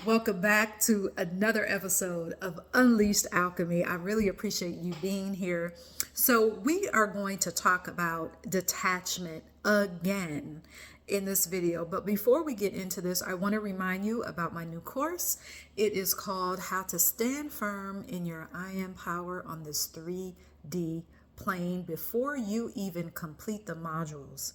Welcome back to another episode of Unleashed Alchemy. I really appreciate you being here. So, we are going to talk about detachment again in this video. But before we get into this, I want to remind you about my new course. It is called How to Stand Firm in Your I Am Power on this 3D plane before you even complete the modules.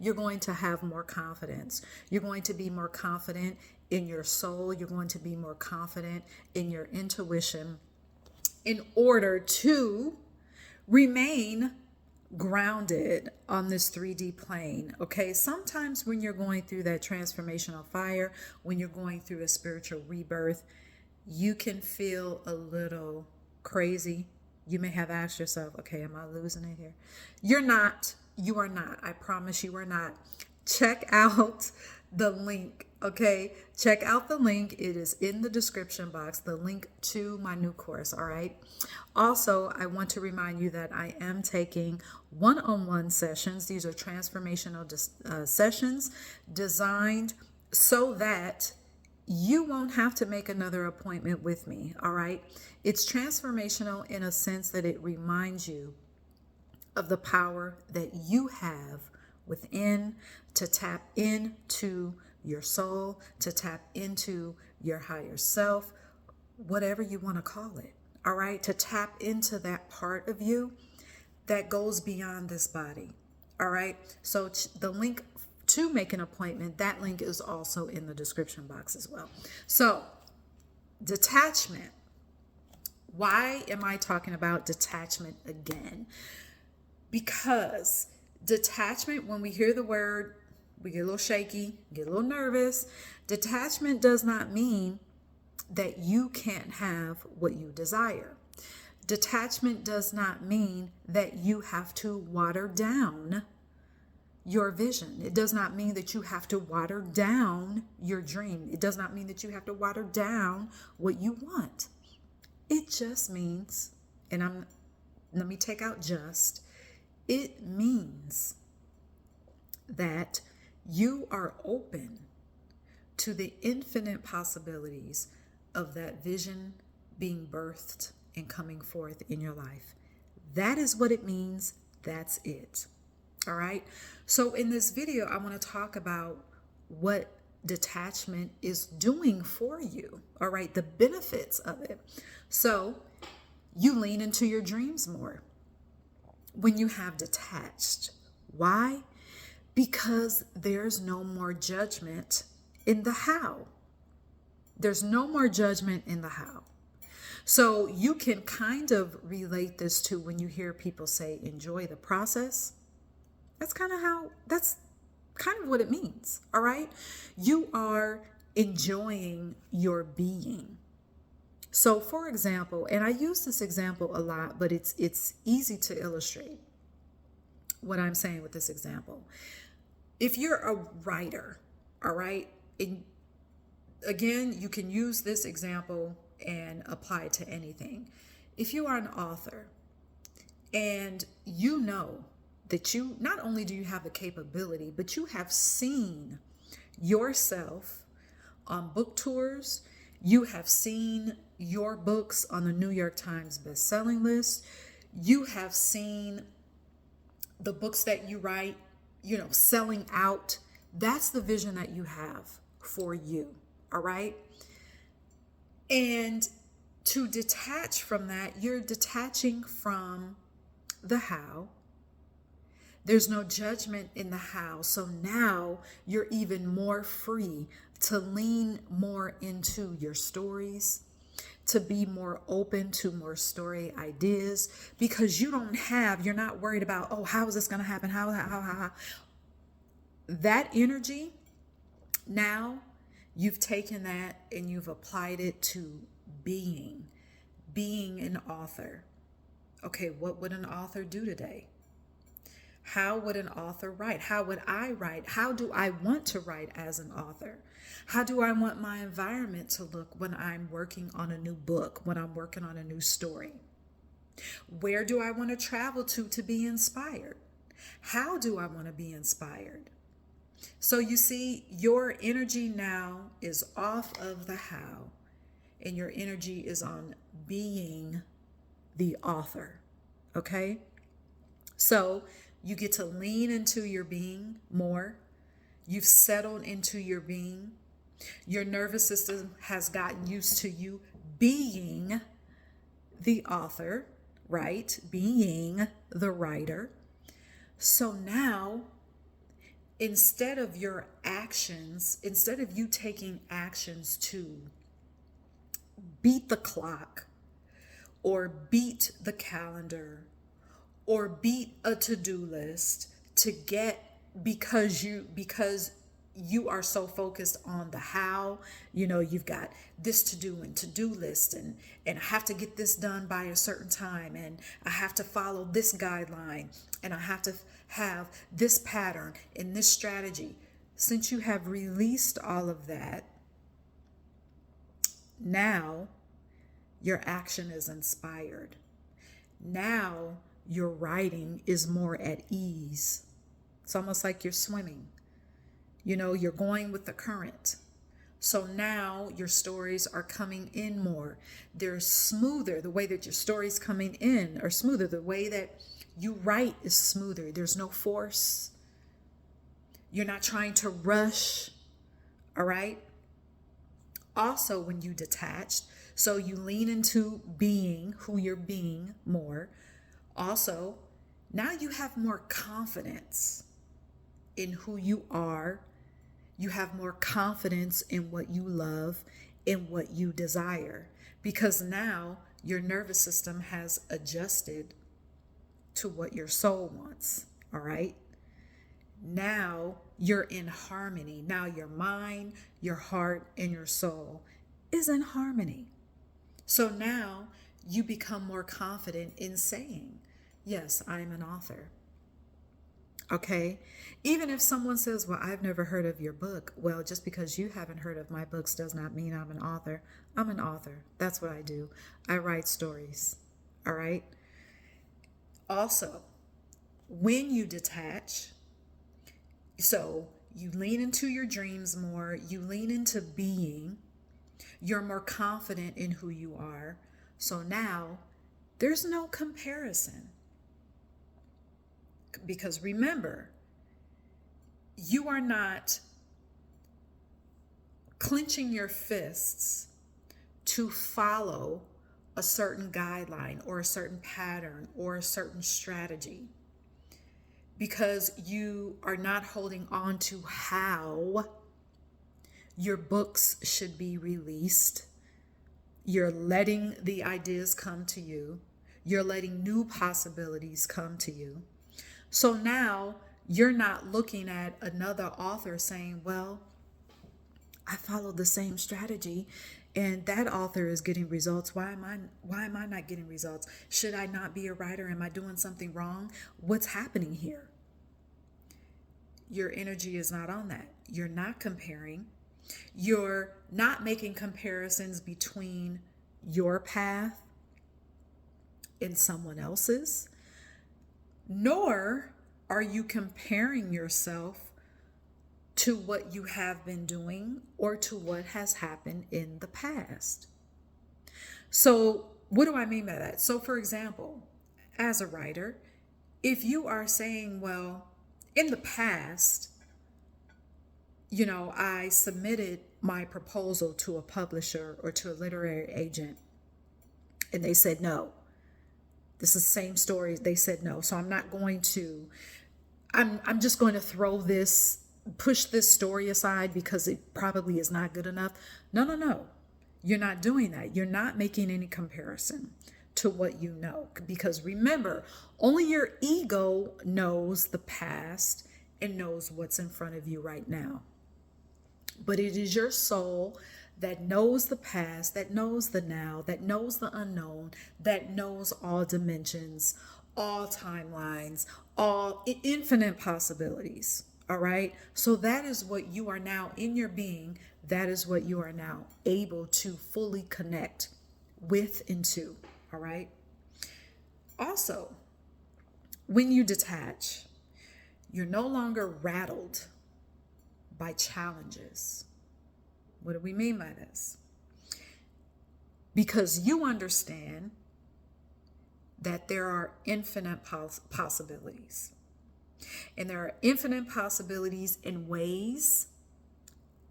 You're going to have more confidence. You're going to be more confident in your soul. You're going to be more confident in your intuition in order to remain grounded on this 3D plane. Okay, sometimes when you're going through that transformational fire, when you're going through a spiritual rebirth, you can feel a little crazy. You may have asked yourself, okay, am I losing it here? You're not. You are not. I promise you are not. Check out the link, okay? Check out the link. It is in the description box, the link to my new course, all right? Also, I want to remind you that I am taking one-on-one sessions. These are transformational sessions designed so that you won't have to make another appointment with me, all right? It's transformational in a sense that it reminds you of the power that you have within to tap into your soul, to tap into your higher self, whatever you want to call it, all right? To tap into that part of you that goes beyond this body, all right? So the link to make an appointment, that link is also in the description box as well. So detachment. Why am I talking about detachment again? Because detachment, when we hear the word, we get a little shaky, get a little nervous. Detachment does not mean that you can't have what you desire. Detachment does not mean that you have to water down your vision. It does not mean that you have to water down your dream. It does not mean that you have to water down what you want. It just means, and let me take out just, it means that you are open to the infinite possibilities of that vision being birthed and coming forth in your life. That is what it means. That's it. All right. So in this video, I want to talk about what detachment is doing for you. All right. The benefits of it. So you lean into your dreams more when you have detached. Why? Because there's no more judgment in the how. There's no more judgment in the how. So you can kind of relate this to when you hear people say, enjoy the process. That's kind of what it means. All right. You are enjoying your being. So for example, and I use this example a lot, but it's easy to illustrate what I'm saying with this example. If you're a writer, all right, and again, you can use this example and apply it to anything. If you are an author and you know that you not only do you have the capability, but you have seen yourself on book tours, you have seen your books on the New York Times best-selling list, you have seen the books that you write, selling out. That's the vision that you have for you, all right? And to detach from that, you're detaching from the how. There's no judgment in the how. So now you're even more free to lean more into your stories, to be more open to more story ideas, because you're not worried about, oh, how is this going to happen? How. That energy, now you've taken that and you've applied it to being an author. Okay, what would an author do today? How would an author write? How would I write? How do I want to write as an author? How do I want my environment to look when I'm working on a new book, when I'm working on a new story? Where do I want to travel to be inspired? How do I want to be inspired? So you see, your energy now is off of the how, and your energy is on being the author. Okay? So you get to lean into your being more. You've settled into your being. Your nervous system has gotten used to you being the author, right? Being the writer. So now, instead of your actions, instead of you taking actions to beat the clock or beat the calendar or beat a to-do list to get, because you are so focused on the how, you've got this to do and to-do list, and I have to get this done by a certain time, and I have to follow this guideline, and I have to have this pattern and this strategy. Since you have released all of that, now your action is inspired. Now your writing is more at ease. It's almost like you're swimming. You're going with the current. So now your stories are coming in more. They're smoother. The way that your stories coming in are smoother. The way that you write is smoother. There's no force. You're not trying to rush. All right? Also, when you detach, so you lean into being who you're being more. Also, now you have more confidence in who you are. You have more confidence in what you love, in what you desire, because now your nervous system has adjusted to what your soul wants. All right. Now you're in harmony. Now your mind, your heart, and your soul is in harmony. So now you become more confident in saying, yes, I'm an author. Okay? Even if someone says, well, I've never heard of your book. Well, just because you haven't heard of my books does not mean I'm an author. I'm an author. That's what I do. I write stories. All right? Also, when you detach, so you lean into your dreams more, you lean into being, you're more confident in who you are. So now there's no comparison. Because remember, you are not clenching your fists to follow a certain guideline or a certain pattern or a certain strategy, because you are not holding on to how your books should be released. You're letting the ideas come to you. You're letting new possibilities come to you. So now you're not looking at another author saying, well, I followed the same strategy and that author is getting results. Why am I not getting results? Should I not be a writer? Am I doing something wrong? What's happening here? Your energy is not on that. You're not comparing. You're not making comparisons between your path and someone else's, nor are you comparing yourself to what you have been doing or to what has happened in the past. So what do I mean by that? So for example, as a writer, if you are saying, well, in the past, I submitted my proposal to a publisher or to a literary agent and they said no. This is the same story. They said no. So I'm just going to push this story aside because it probably is not good enough. No. You're not doing that. You're not making any comparison to what you know. Because remember, only your ego knows the past and knows what's in front of you right now. But it is your soul that knows the past, that knows the now, that knows the unknown, that knows all dimensions, all timelines, all infinite possibilities. All right. So that is what you are now in your being. That is what you are now able to fully connect with and to. All right. Also, when you detach, you're no longer rattled by challenges. What do we mean by this? Because you understand that there are infinite possibilities. And there are infinite possibilities in ways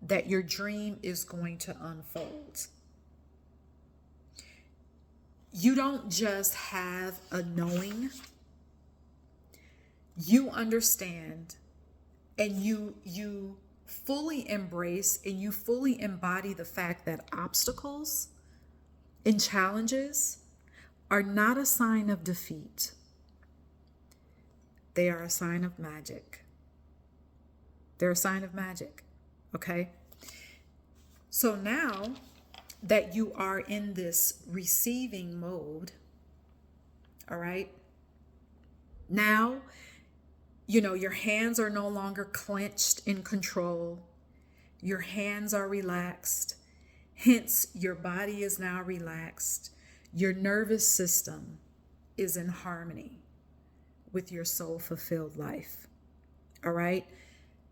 that your dream is going to unfold. You don't just have a knowing. You understand, and you fully embrace and you fully embody the fact that obstacles and challenges are not a sign of defeat. They are a sign of magic. They're a sign of magic, okay? So now that you are in this receiving mode, all right? Now, your hands are no longer clenched in control. Your hands are relaxed. Hence, your body is now relaxed. Your nervous system is in harmony with your soul-fulfilled life. All right?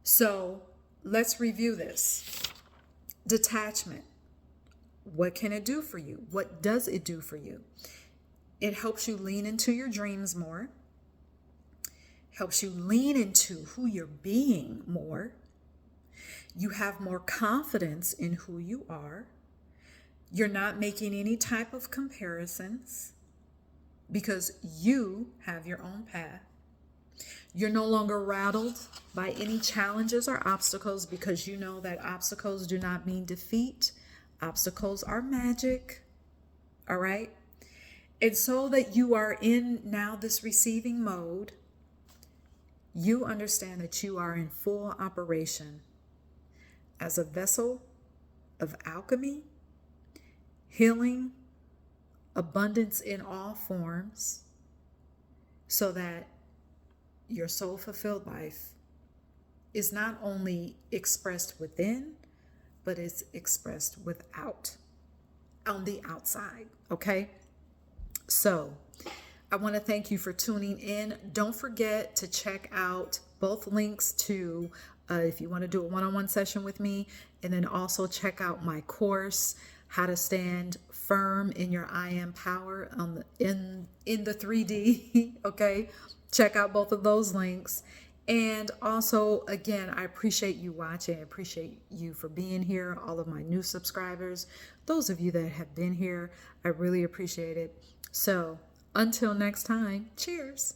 So let's review this. Detachment. What can it do for you? What does it do for you? It helps you lean into your dreams more. Helps you lean into who you're being more. You have more confidence in who you are. You're not making any type of comparisons because you have your own path. You're no longer rattled by any challenges or obstacles because you know that obstacles do not mean defeat. Obstacles are magic. All right? And so that you are in now this receiving mode, you understand that you are in full operation as a vessel of alchemy, healing, abundance in all forms, so that your soul-fulfilled life is not only expressed within, but it's expressed without, on the outside, okay? So I want to thank you for tuning in. Don't forget to check out both links to if you want to do a one-on-one session with me, and then also check out my course, How to Stand Firm in Your I Am Power in the 3D. Okay, check out both of those links. And also, again, I appreciate you watching. I appreciate you for being here. All of my new subscribers, those of you that have been here, I really appreciate it. So until next time, cheers.